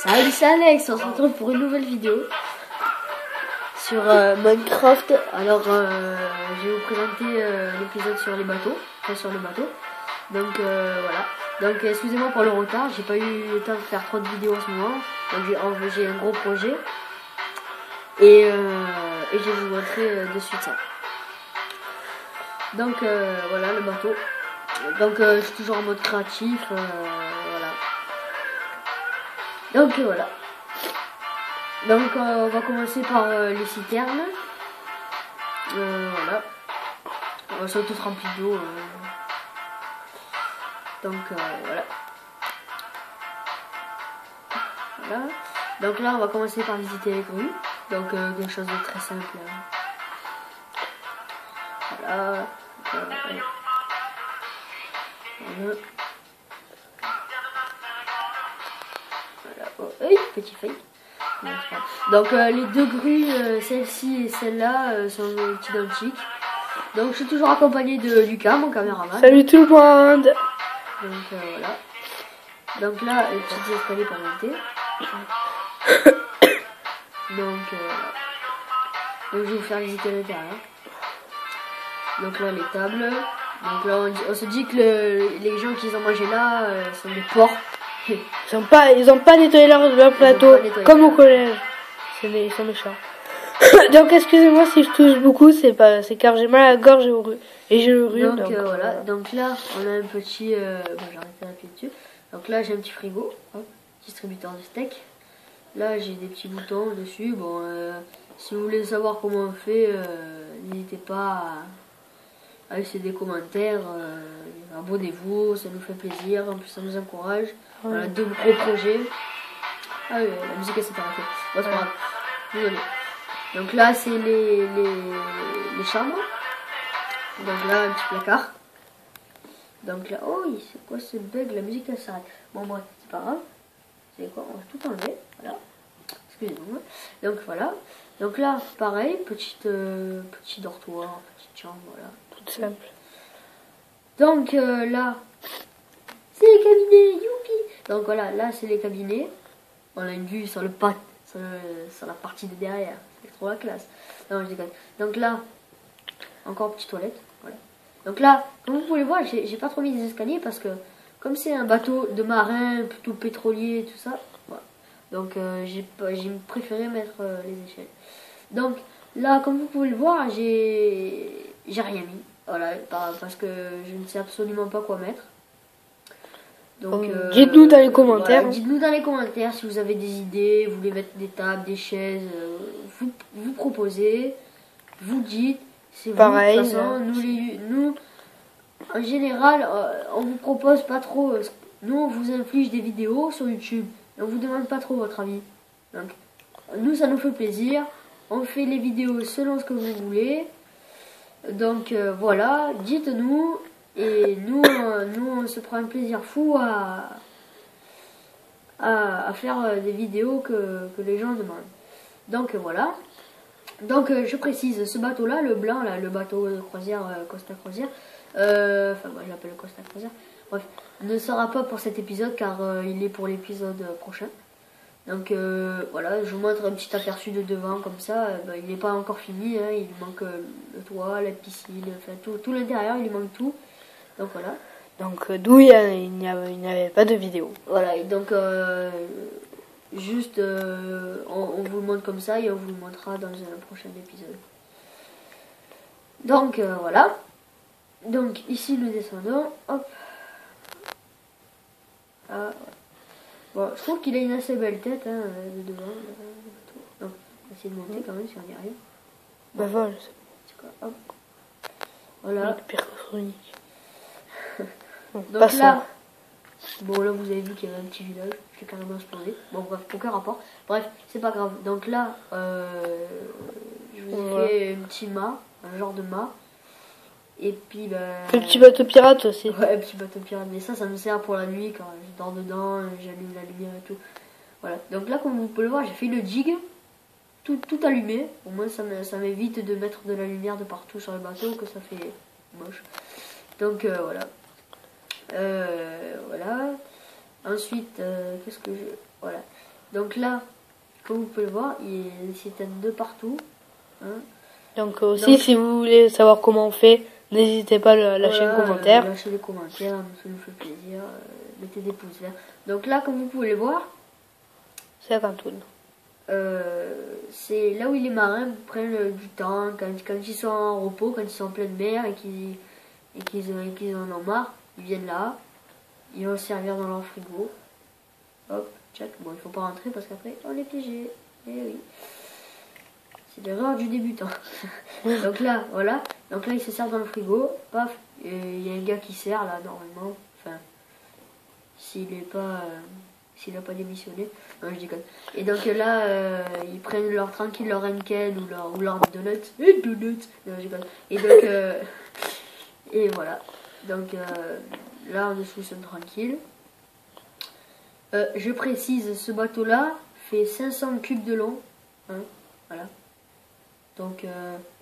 Salut, c'est Alex, on se retrouve pour une nouvelle vidéo sur Minecraft. Alors, je vais vous présenter l'épisode sur les bateaux, enfin sur le bateau. Donc voilà. Donc excusez-moi pour le retard, j'ai pas eu le temps de faire trop de vidéos en ce moment. Donc j'ai un gros projet et je vais vous montrer de suite ça. Donc voilà le bateau. Donc je suis toujours en mode créatif, voilà. Donc voilà. Donc on va commencer par les citernes. Voilà. Elles sont toutes remplies d'eau. Donc voilà. Voilà. Donc là on va commencer par visiter les grues. Donc quelque chose de très simple. Voilà. Voilà. Oh, oui, petit fake. Donc les deux grues, celle-ci et celle-là, sont identiques. Donc je suis toujours accompagné de Lucas, mon caméraman. Salut tout le monde. Donc voilà. Donc là, les petits escaliers pour monter. Donc je vais vous faire visiter l'intérieur. Donc là, les tables. Donc là, on se dit que les gens qui ont mangé là sont des porcs. Ils ont pas nettoyé leur plateau, comme au collège. Ils sont méchants. Donc excusez-moi si je touche beaucoup, c'est car j'ai mal à la gorge et j'ai le rhume. Donc voilà. Donc là, on a un petit. Bon, j'ai arrêté d'appuyer dessus. Donc là, j'ai un petit frigo, hein, distributeur de steak. Là, j'ai des petits boutons dessus. Bon, si vous voulez savoir comment on fait, n'hésitez pas à laisser des commentaires. Abonnez-vous, ça nous fait plaisir. En plus, ça nous encourage. Ouais. Voilà, deux gros projets. Ah oui, la musique elle s'est arrêtée. Bon, c'est pas grave. Désolé. Donc là, c'est les chambres. Donc là, un petit placard. Donc là, oh, c'est quoi ce bug? La musique elle s'arrête. Bon, bref, c'est pas grave. C'est quoi? On va tout enlever. Voilà. Excusez-moi. Donc voilà. Donc là, pareil, petit dortoir, petite chambre, voilà. Toute simple. Donc là, c'est les cabinets, youpi. Donc voilà, là c'est les cabinets. On a une vue sur sur la partie de derrière. C'est trop la classe. Non, je déconne. Donc là, encore petite toilette. Voilà. Donc là, comme vous pouvez voir, j'ai pas trop mis des escaliers parce que comme c'est un bateau de marin, plutôt pétrolier, tout ça. Voilà. Donc j'ai préféré mettre les échelles. Donc là, comme vous pouvez le voir, j'ai rien mis. Voilà, parce que je ne sais absolument pas quoi mettre. Donc dites-nous dans les commentaires. Voilà, dites-nous dans les commentaires si vous avez des idées, vous voulez mettre des tables, des chaises, vous proposez, vous dites. C'est pareil. Vous, de toute façon, nous, en général, on vous propose pas trop. Nous, on vous inflige des vidéos sur YouTube. Et on vous demande pas trop votre avis. Donc, nous, ça nous fait plaisir. On fait les vidéos selon ce que vous voulez. Donc voilà, dites-nous. Et nous on se prend un plaisir fou à faire des vidéos que les gens demandent. Donc voilà. Donc je précise, ce bateau là, le blanc là, le bateau de croisière Costa Croisière, enfin moi je l'appelle Costa Croisière, bref, ne sera pas pour cet épisode car il est pour l'épisode prochain. Donc voilà, je vous montre un petit aperçu de devant comme ça. Il n'est pas encore fini, hein, il manque le toit, la piscine, enfin tout l'intérieur, il manque tout. Donc voilà. Donc d'où il n'y avait pas de vidéo. Voilà, et donc juste on vous le montre comme ça et on vous le montrera dans un prochain épisode. Donc voilà. Donc ici nous descendons. Hop. Ah, voilà. Bon, je trouve qu'il a une assez belle tête hein, de devant. Donc on va essayer de monter quand même si on y arrive. Bah voilà. C'est quoi? Hop. Voilà. Chronique. Donc là, bon là vous avez vu qu'il y avait un petit village, j'ai carrément explosé. Bon bref, aucun rapport. Bref, c'est pas grave. Donc là, je vous ai fait un petit mât, un genre de mât. Et puis le petit bateau pirate aussi. Ouais, un petit bateau pirate. Mais ça me sert pour la nuit quand je dors dedans, j'allume la lumière et tout. Voilà. Donc là, comme vous pouvez le voir, j'ai fait le jig, tout allumé. Au moins ça m'évite de mettre de la lumière de partout sur le bateau, que ça fait moche. Donc voilà. Voilà. Ensuite, qu'est-ce que je... Voilà. Donc là, comme vous pouvez le voir, il s'éteint de partout. Hein. Donc aussi, si vous voulez savoir comment on fait, n'hésitez pas à lâcher un commentaire. Lâchez des commentaires, ça nous fait plaisir. Mettez des pouces verts. Donc là, comme vous pouvez le voir, c'est à Cantoun. C'est là où les marins prennent du temps, quand ils sont en repos, quand ils sont en pleine mer et qu'ils en ont marre, ils viennent là, ils vont se servir dans leur frigo. Hop, check. Bon, il faut pas rentrer parce qu'après, on est piégé. Eh oui. C'est l'erreur du débutant. Donc là, voilà. Donc là, ils se servent dans le frigo. Paf. Il y a un gars qui sert là, normalement. Enfin, s'il est pas... s'il n'a pas démissionné. Non, je déconne. Et donc là, ils prennent leur tranquille, leur Henkel ou leur donuts. Et donuts. Non, je déconne. Et donc, et voilà. Donc là, en dessous, ils sont tranquilles. Je précise, ce bateau-là fait 500 cubes de long. Hein, voilà. Donc,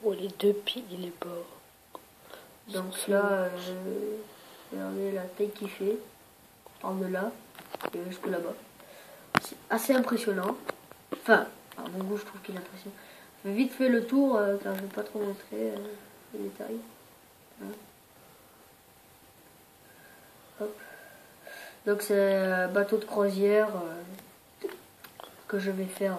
oh, les deux pieds, il est beau. Donc là, regardez la taille qu'il fait. Par de là et jusque là-bas. C'est assez impressionnant. Enfin, à mon goût, je trouve qu'il est impressionnant. Je vais vite fait le tour, car je ne vais pas trop montrer les détails. Hein. Hop. Donc c'est un bateau de croisière que je vais faire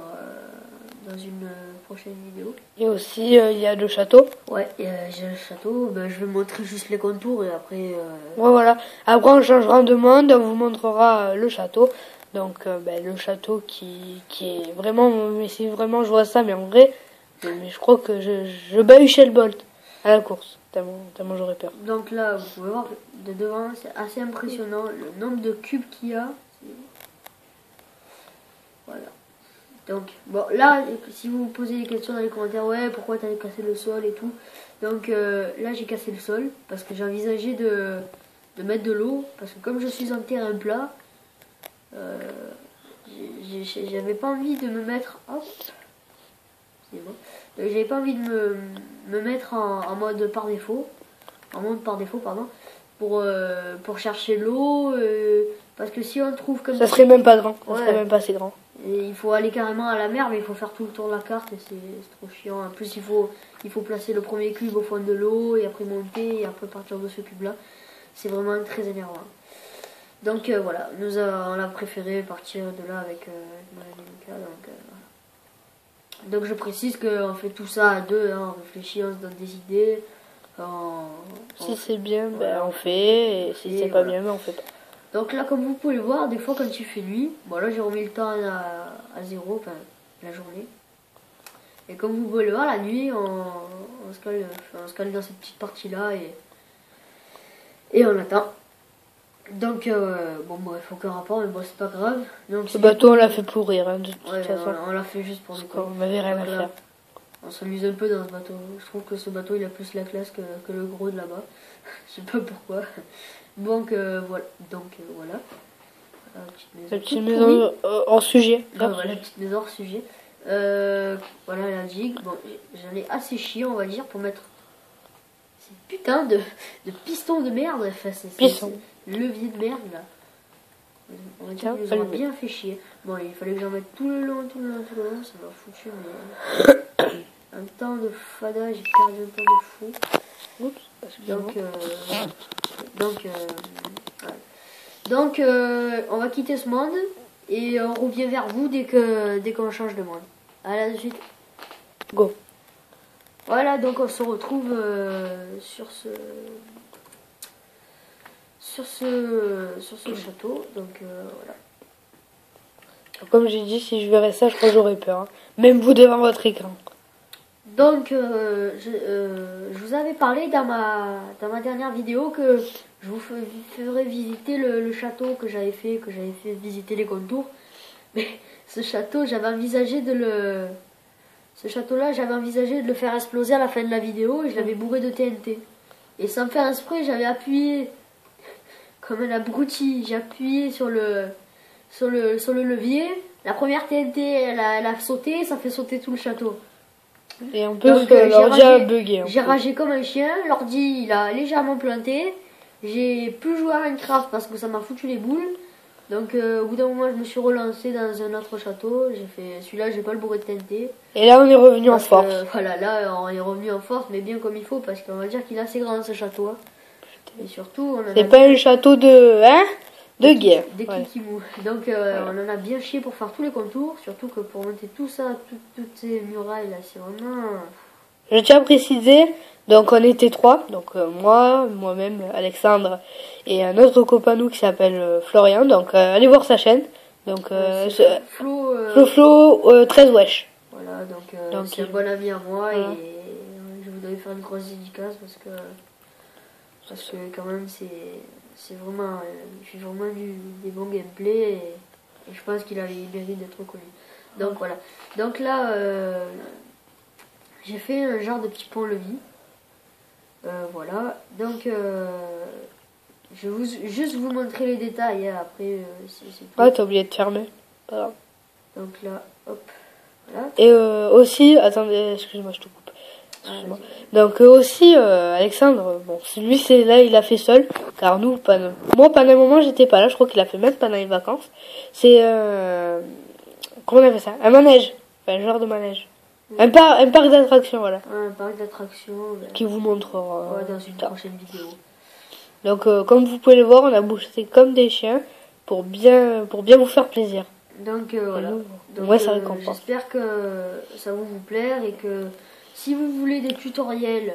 dans une prochaine vidéo. Et aussi, il y a le château. Ouais, j'ai le château. Ben, je vais montrer juste les contours et après... Ouais, voilà. Après, on changera de monde. On vous montrera le château. Donc, le château qui est vraiment... Mais si vraiment je vois ça, mais en vrai... Mais je crois que je bats Usain Bolt à la course. Tellement j'aurais peur. Donc là, vous pouvez voir de devant, c'est assez impressionnant. Le nombre de cubes qu'il y a. Voilà. Donc, bon, là, si vous vous posez des questions dans les commentaires, ouais, pourquoi t'avais cassé le sol et tout. Donc, là, j'ai cassé le sol parce que j'ai envisagé de mettre de l'eau. Parce que comme je suis en terrain plat, j'avais pas envie de me mettre... Hop, c'est bon. J'avais pas envie de me mettre en mode par défaut. En mode par défaut, pardon. Pour chercher l'eau. Parce que si on trouve comme ça serait même pas grand. Ça ouais. serait même pas assez grand. Et il faut aller carrément à la mer, mais il faut faire tout le tour de la carte et c'est trop chiant. En plus, il faut placer le premier cube au fond de l'eau et après monter et après partir de ce cube-là. C'est vraiment très énervant. Donc voilà, on a préféré partir de là avec Monica. Donc je précise qu'on fait tout ça à deux, hein, on réfléchit, on se donne des idées. Si c'est bien, voilà, on fait, et si c'est pas bien, on fait pas. Donc là, comme vous pouvez le voir, des fois quand il fait nuit, bon là j'ai remis le temps à 0, enfin la journée. Et comme vous pouvez le voir, la nuit, on se cale dans cette petite partie-là et on attend. Donc, bon bref, aucun rapport, mais bon c'est pas grave. Donc, ce bateau on l'a fait pourrir, hein, de toute façon. On l'a fait juste pour nous. On avait rien à faire. On s'amuse un peu dans ce bateau. Je trouve que ce bateau il a plus la classe que le gros de là-bas. Je sais pas pourquoi. Donc voilà. La petite maison hors sujet. Voilà, la petite maison hors sujet. Voilà la gigue. Bon, j'en ai assez chié, on va dire, pour mettre ces putains de pistons de merde. Enfin, Piston. Levier de merde là. On va dire qu'ils nous ont bien fait chier. Bon, il fallait que j'en mette tout le long, ça m'a foutu mais un temps de fada, j'ai perdu un temps de fou. Oups, donc on va quitter ce monde et on revient vers vous dès qu'on change de monde. Allez, à de suite. Go. Voilà, donc on se retrouve sur ce château. Donc voilà. Comme j'ai dit, si je verrais ça, je crois que j'aurais peur. Hein. Même vous devant votre écran. Donc je vous avais parlé dans ma dernière vidéo que je vous ferai visiter le château que j'avais fait visiter les contours. Mais ce château, j'avais envisagé de le faire exploser à la fin de la vidéo et je l'avais bourré de TNT. Et sans faire exprès, j'avais appuyé comme un abruti, j'ai appuyé sur le levier. La première TNT, elle a sauté, ça fait sauter tout le château. Et en plus, l'ordi a bugué. J'ai ragé comme un chien, l'ordi il a légèrement planté. J'ai plus joué à Minecraft parce que ça m'a foutu les boules. Donc au bout d'un moment, je me suis relancé dans un autre château. J'ai fait celui-là, j'ai pas le bourré de teinté. Et là, on est revenu en Parce force. que, voilà, là, on est revenu en force, mais bien comme il faut, parce qu'on va dire qu'il est assez grand ce château. Hein. Et surtout, on en C'est a pas un château de... Hein? De guerre. des Ouais. kikimous. Donc on en a bien chié pour faire tous les contours, surtout que pour monter tout ça, toutes ces murailles là, c'est vraiment... Je tiens à préciser, donc on était trois, donc moi-même, Alexandre et un autre copain nous qui s'appelle Florian, donc allez voir sa chaîne, donc c'est Flo, Flo 13 wesh. voilà, donc Donc, c'est un bon ami à moi voilà. et je voudrais faire une grosse dédicace parce que quand même c'est vraiment il fait vraiment des bons gameplays et je pense il mérite d'être reconnu. Donc voilà. Donc là j'ai fait un genre de petit pont-levis. Voilà. Donc je vais juste vous montrer les détails. Hein. Après c'est tout. Ah, t'as oublié de fermer. Voilà. Donc là, hop, voilà. Et aussi, attendez, excuse-moi, je te coupe. Excuse-moi. Donc aussi, Alexandre, bon, lui c'est là, il a fait seul, car nous, moi pendant un moment j'étais pas là, je crois qu'il a fait même pendant les vacances. C'est comment on appelle ça? Un manège, enfin, un genre de manège. Un parc d'attractions, voilà. Un parc d'attractions Qui vous montrera dans une prochaine vidéo. Donc comme vous pouvez le voir, on a bougé comme des chiens pour bien vous faire plaisir. Donc voilà. Donc, moi ça récompense. J'espère que ça va vous plaire et que si vous voulez des tutoriels,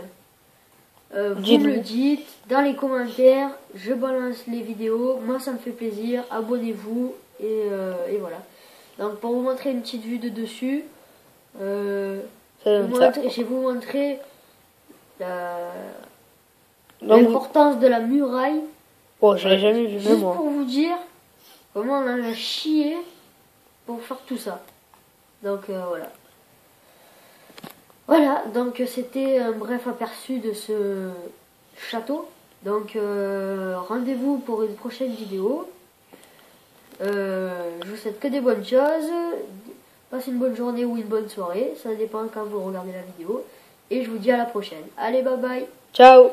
vous me le dites dans les commentaires. Je balance les vidéos. Moi ça me fait plaisir. Abonnez-vous et voilà. Donc pour vous montrer une petite vue de dessus. Je vais vous montrer l'importance de la muraille. Oh, je l'ai jamais vu, juste pour vous dire comment on en a chié pour faire tout ça. Donc voilà. Voilà, donc c'était un bref aperçu de ce château. Donc rendez-vous pour une prochaine vidéo. Je vous souhaite que des bonnes choses. Passez une bonne journée ou une bonne soirée. Ça dépend quand vous regardez la vidéo. Et je vous dis à la prochaine. Allez, bye bye. Ciao.